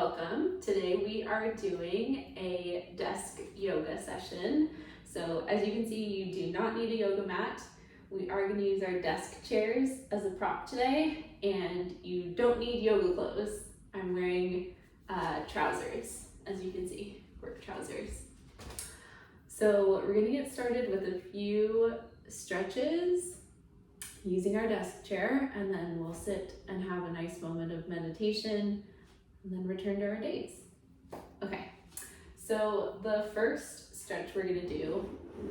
welcome. Today we are doing a desk yoga session. So as you can see, you do not need a yoga mat. We are going to use our desk chairs as a prop today, and you don't need yoga clothes. I'm wearing trousers, as you can see, work trousers. So we're going to get started with a few stretches using our desk chair, and then we'll sit and have a nice moment of meditation and then return to our days. Okay, so the first stretch we're gonna do,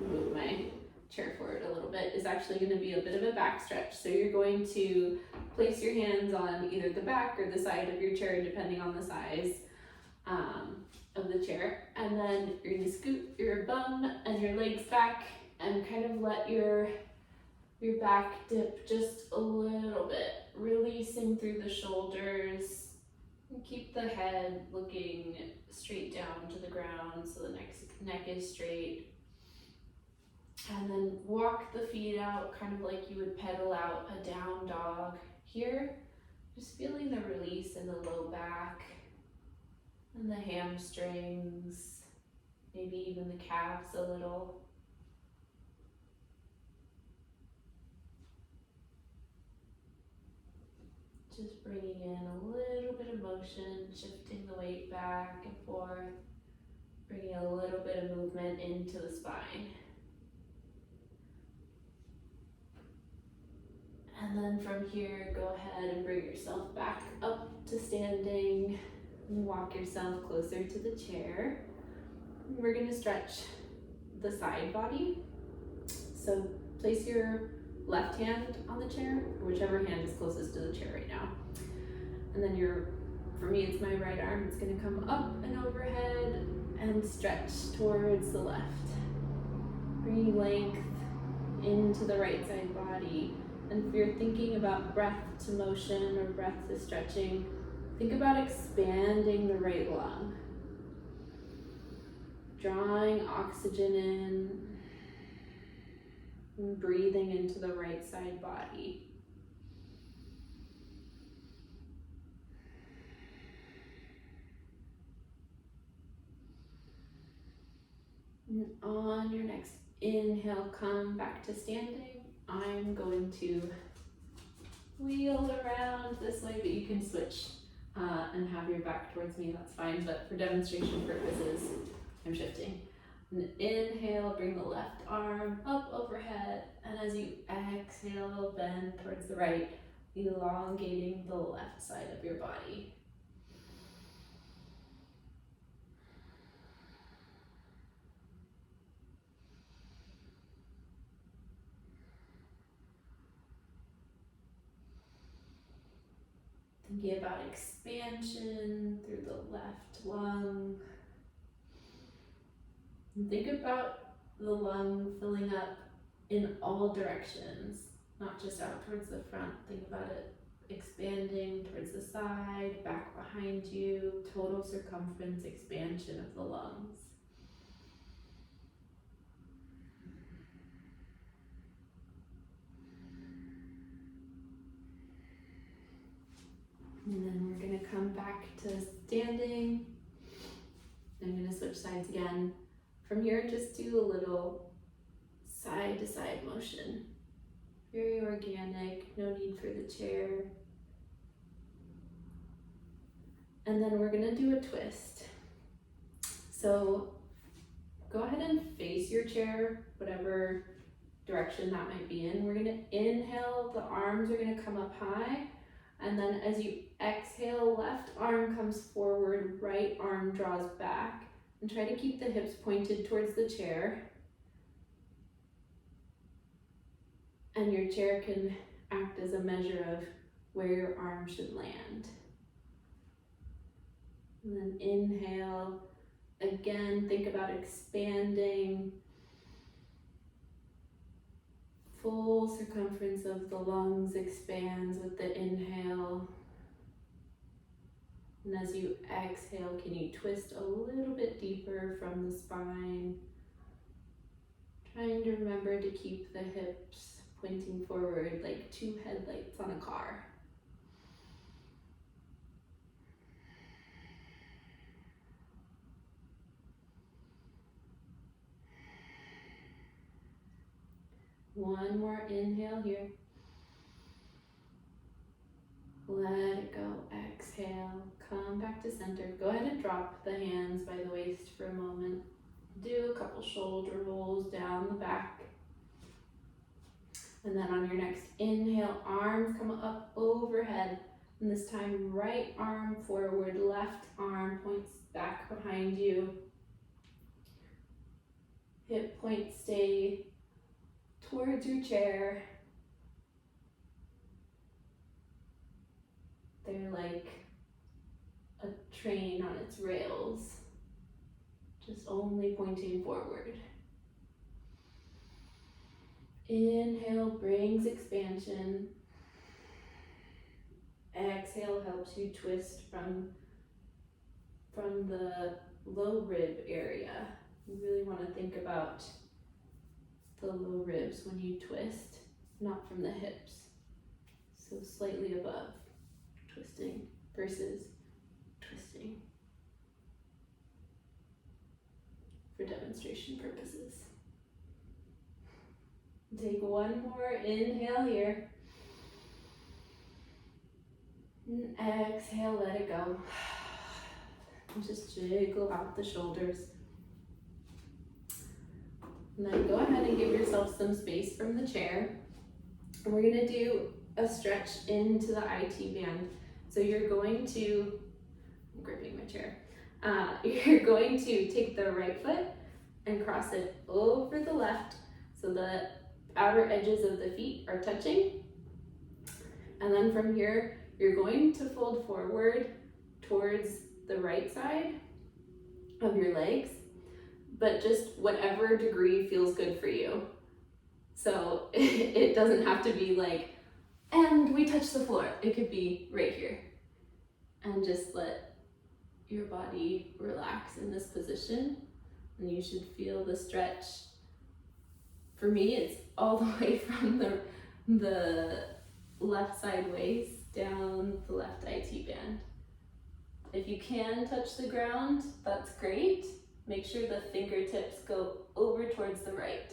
move my chair forward a little bit, is actually gonna be a bit of a back stretch. So you're going to place your hands on either the back or the side of your chair, depending on the size of the chair. And then you're gonna scoot your bum and your legs back and kind of let your back dip just a little bit, releasing through the shoulders. And keep the head looking straight down to the ground so the neck is straight. And then walk the feet out kind of like you would pedal out a down dog here. Just feeling the release in the low back and the hamstrings, maybe even the calves a little. Just bringing in a little bit of motion, shifting the weight back and forth, bringing a little bit of movement into the spine. And then from here, go ahead and bring yourself back up to standing and walk yourself closer to the chair. We're going to stretch the side body. So place your left hand on the chair, or whichever hand is closest to the chair right now. And then for me, it's my right arm. It's gonna come up and overhead and stretch towards the left. Bringing length into the right side body. And if you're thinking about breath to motion or breath to stretching, think about expanding the right lung. Drawing oxygen in, and breathing into the right side body. And on your next inhale, come back to standing. I'm going to wheel around this way, but you can switch and have your back towards me, that's fine. But for demonstration purposes, I'm shifting. And inhale, bring the left arm up overhead, and as you exhale, bend towards the right, elongating the left side of your body. Thinking about expansion through the left lung. And think about the lung filling up in all directions, not just out towards the front. Think about it expanding towards the side, back behind you, total circumference expansion of the lungs. And then we're going to come back to standing. I'm going to switch sides again. From here, just do a little side to side motion. Very organic, no need for the chair. And then we're gonna do a twist. So go ahead and face your chair, whatever direction that might be in. We're gonna inhale, the arms are gonna come up high. And then as you exhale, left arm comes forward, right arm draws back. And try to keep the hips pointed towards the chair. And your chair can act as a measure of where your arm should land. And then inhale. Again, think about expanding. Full circumference of the lungs expands with the inhale. And as you exhale, can you twist a little bit deeper from the spine? Trying to remember to keep the hips pointing forward like two headlights on a car. One more inhale here. Let it go. Exhale. Come back to center. Go ahead and drop the hands by the waist for a moment. Do a couple shoulder rolls down the back. And then on your next inhale, arms come up overhead. And this time, right arm forward, left arm points back behind you. Hip points stay towards your chair. They're like a train on its rails, just only pointing forward. Inhale brings expansion. Exhale helps you twist from the low rib area. You really want to think about the low ribs when you twist, not from the hips. So slightly above, twisting versus twisting for demonstration purposes. Take one more inhale here. And exhale, let it go. And just jiggle out the shoulders. And then go ahead and give yourself some space from the chair. And we're gonna do a stretch into the IT band. So you're going to, I'm gripping my chair. You're going to take the right foot and cross it over the left so the outer edges of the feet are touching. And then from here, you're going to fold forward towards the right side of your legs, but just whatever degree feels good for you. So it doesn't have to be like, and we touch the floor. It could be right here. And just let your body relax in this position. And you should feel the stretch. For me, it's all the way from the left side waist down the left IT band. If you can touch the ground, that's great. Make sure the fingertips go over towards the right.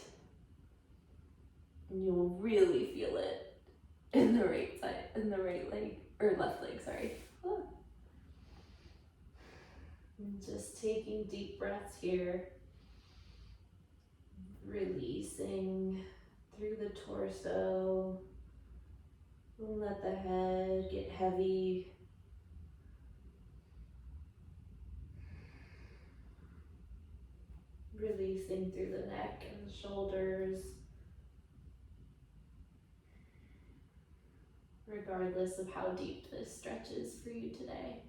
And you'll really feel it in the right side, in the right leg, or left leg, sorry. And just taking deep breaths here. Releasing through the torso. Let the head get heavy. Releasing through the neck and the shoulders. Regardless of how deep this stretch is for you today.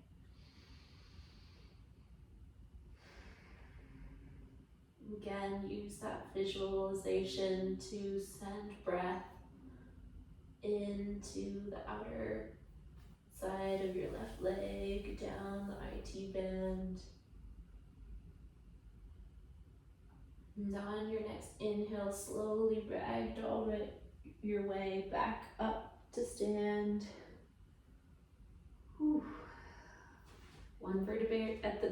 Again, use that visualization to send breath into the outer side of your left leg, down the IT band. And on your next inhale, slowly ragdoll your way back up to stand. Whew. One vertebrae at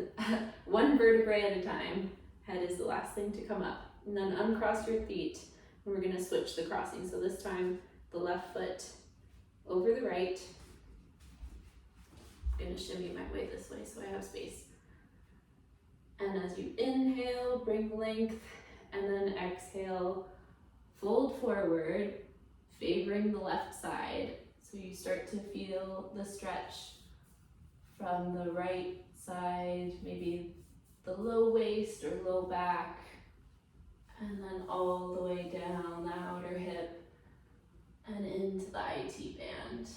a time. Head is the last thing to come up. And then uncross your feet. And we're gonna switch the crossing. So this time, the left foot over the right. I'm gonna shimmy my way this way so I have space. And as you inhale, bring length, and then exhale, fold forward, favoring the left side. So you start to feel the stretch from the right side, maybe the low waist or low back, and then all the way down the outer hip and into the IT band.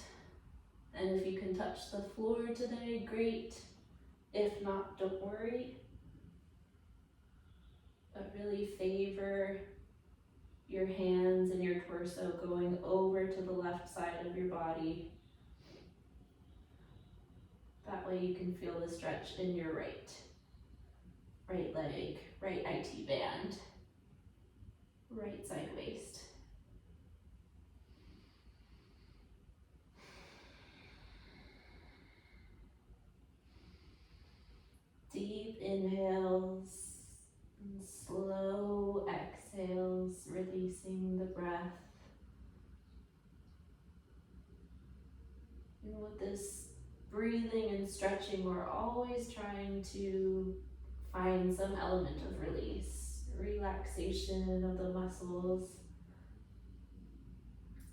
And if you can touch the floor today, great. If not, don't worry. But really favor your hands and your torso going over to the left side of your body. That way you can feel the stretch in your right leg, right IT band, right side waist. Deep inhales and slow exhales. lungs, releasing the breath. And with this breathing and stretching, we're always trying to find some element of release, relaxation of the muscles.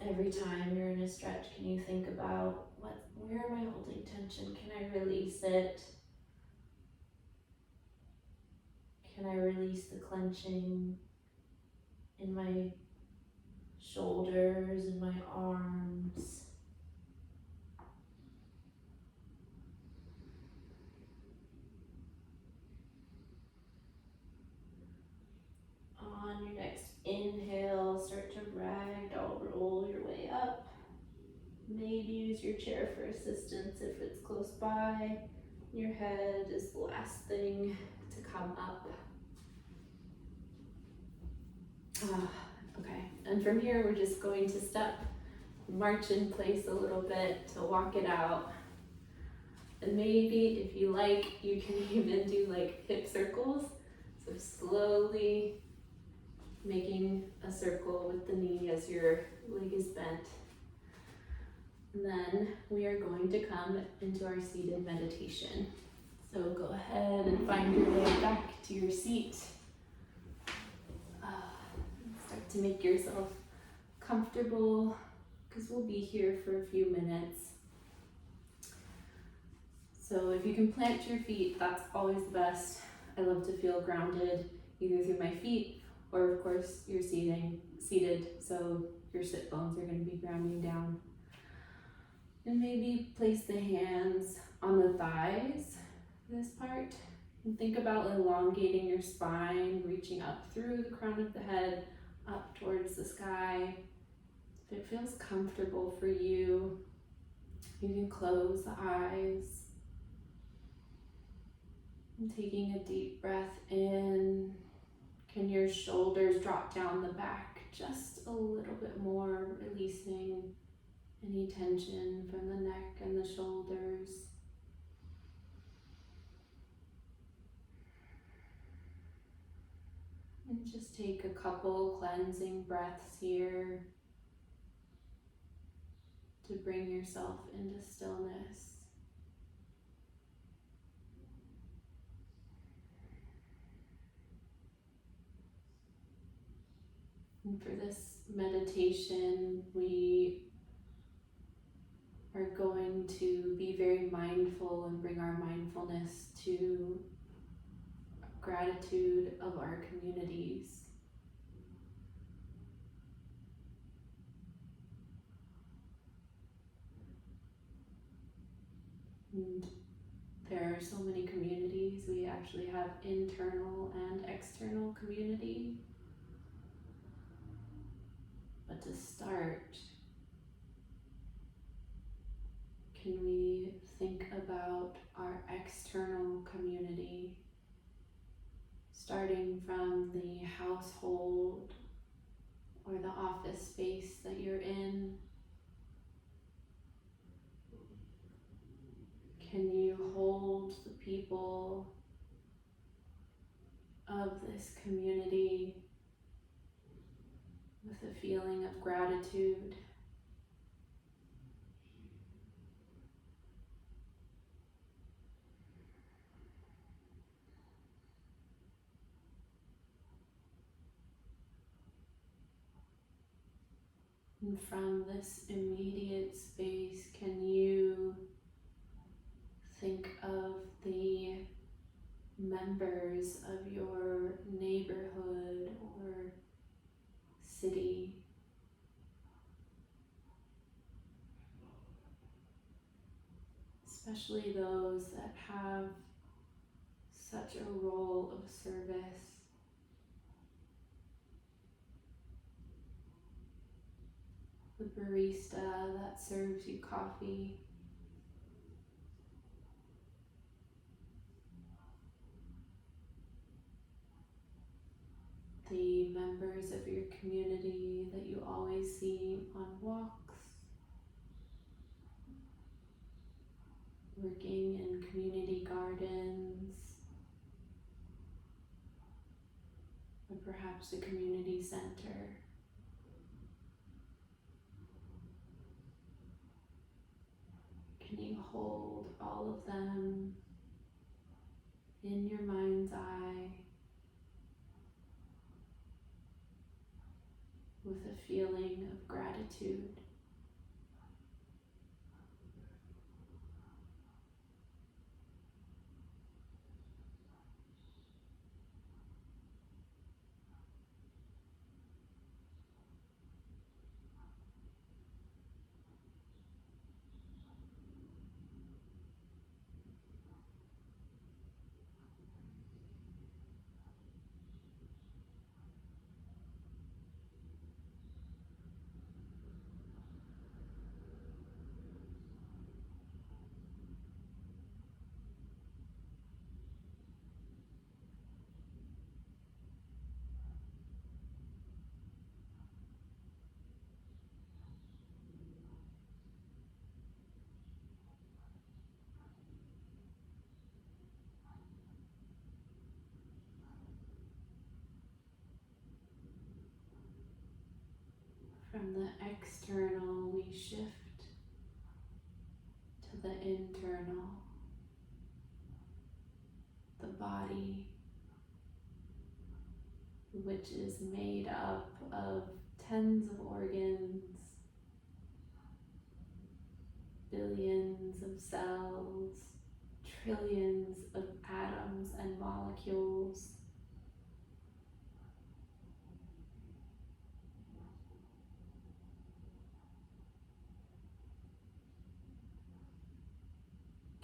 Every time you're in a stretch, can you think about where am I holding tension? Can I release it? Can I release the clenching in my shoulders and my arms? On your next inhale, start to ragdoll roll your way up. Maybe use your chair for assistance if it's close by. Your head is the last thing to come up. Okay, and from here we're just going to march in place a little bit to walk it out. And maybe if you like, you can even do like hip circles. So slowly making a circle with the knee as your leg is bent. And then we are going to come into our seated meditation. So go ahead and find your way back to your seat. Start to make yourself comfortable because we'll be here for a few minutes. So if you can plant your feet, that's always the best. I love to feel grounded either through my feet or of course you're seated, so your sit bones are going to be grounding down. And maybe place the hands on the thighs, this part. And think about elongating your spine, reaching up through the crown of the head, up towards the sky. If it feels comfortable for you, you can close the eyes. And taking a deep breath in, can your shoulders drop down the back just a little bit more, releasing any tension from the neck and the shoulders. And just take a couple cleansing breaths here to bring yourself into stillness. And for this meditation, we are going to be very mindful and bring our mindfulness to gratitude of our communities. And there are so many communities. We actually have internal and external community. But to start, can we think about our external community, starting from the household or the office space that you're in? Can you hold the people of this community with a feeling of gratitude? And from this immediate space, can you think of the members of your neighborhood or city? Especially those that have such a role of service. The barista that serves you coffee. The members of your community that you always see on walks, working in community gardens, or perhaps perhaps a community center. Can you hold all of them in your mind's eye with a feeling of gratitude? From the external, we shift to the internal, the body, which is made up of tens of organs, billions of cells, trillions of atoms and molecules.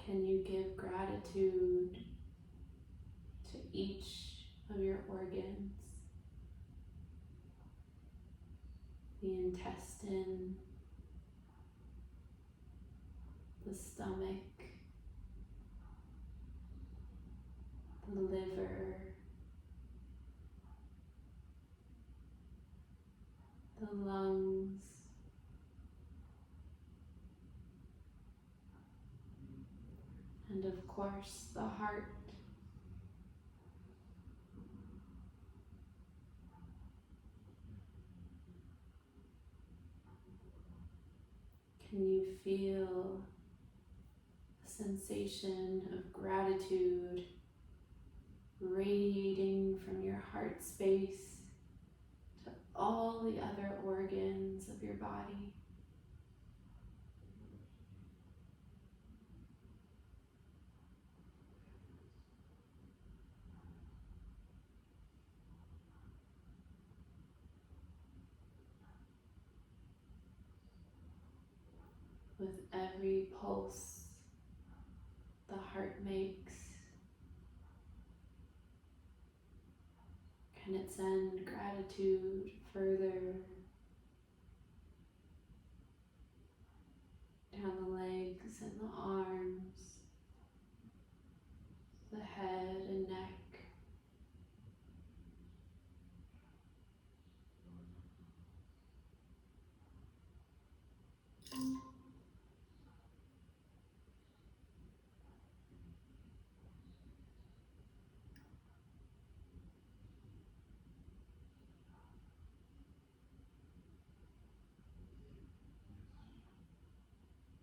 Can you give gratitude to each of your organs? The intestine, the stomach, the liver, the lungs, and of course the heart. Can you feel a sensation of gratitude radiating from your heart space to all the other organs of your body? With every pulse the heart makes, can it send gratitude further down the legs and the arms, the head and neck?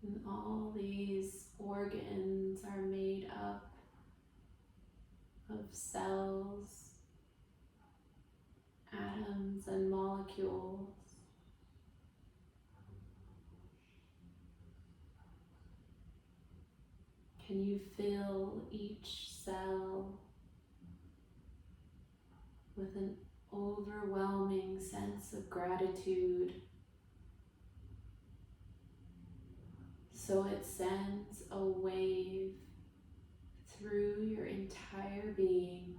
And all these organs are made up of cells, atoms, and molecules. Can you fill each cell with an overwhelming sense of gratitude, so it sends a wave through your entire being?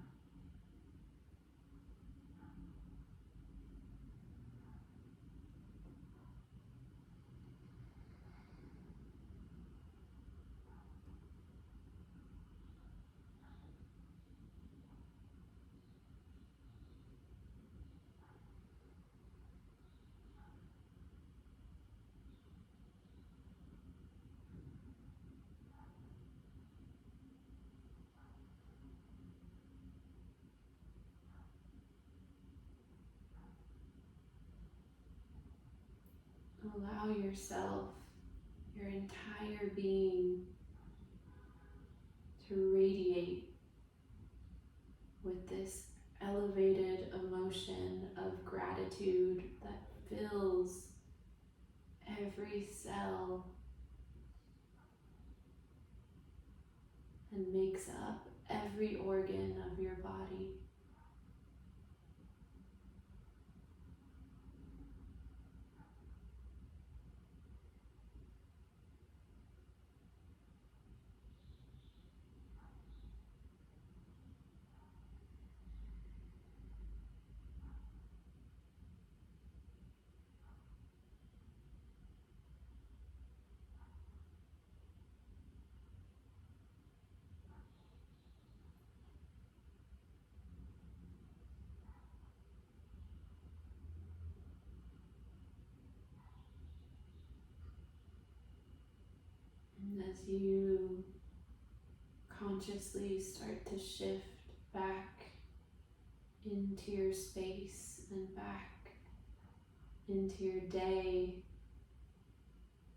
Allow yourself, your entire being, to radiate with this elevated emotion of gratitude that fills every cell and makes up every organ of your body. And as you consciously start to shift back into your space and back into your day,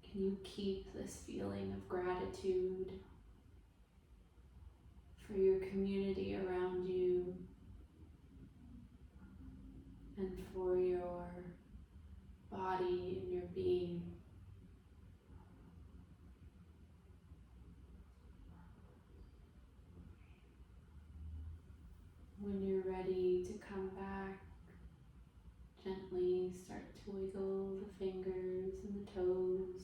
can you keep this feeling of gratitude for your community around you and for your body and your being? When you're ready to come back, gently start to wiggle the fingers and the toes.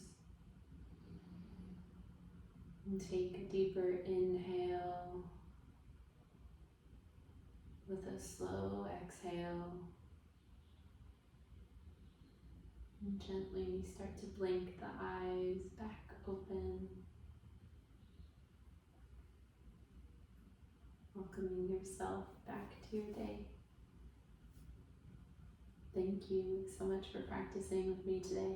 And take a deeper inhale with a slow exhale. And gently start to blink the eyes back open, welcoming yourself back to your day. Thank you so much for practicing with me today.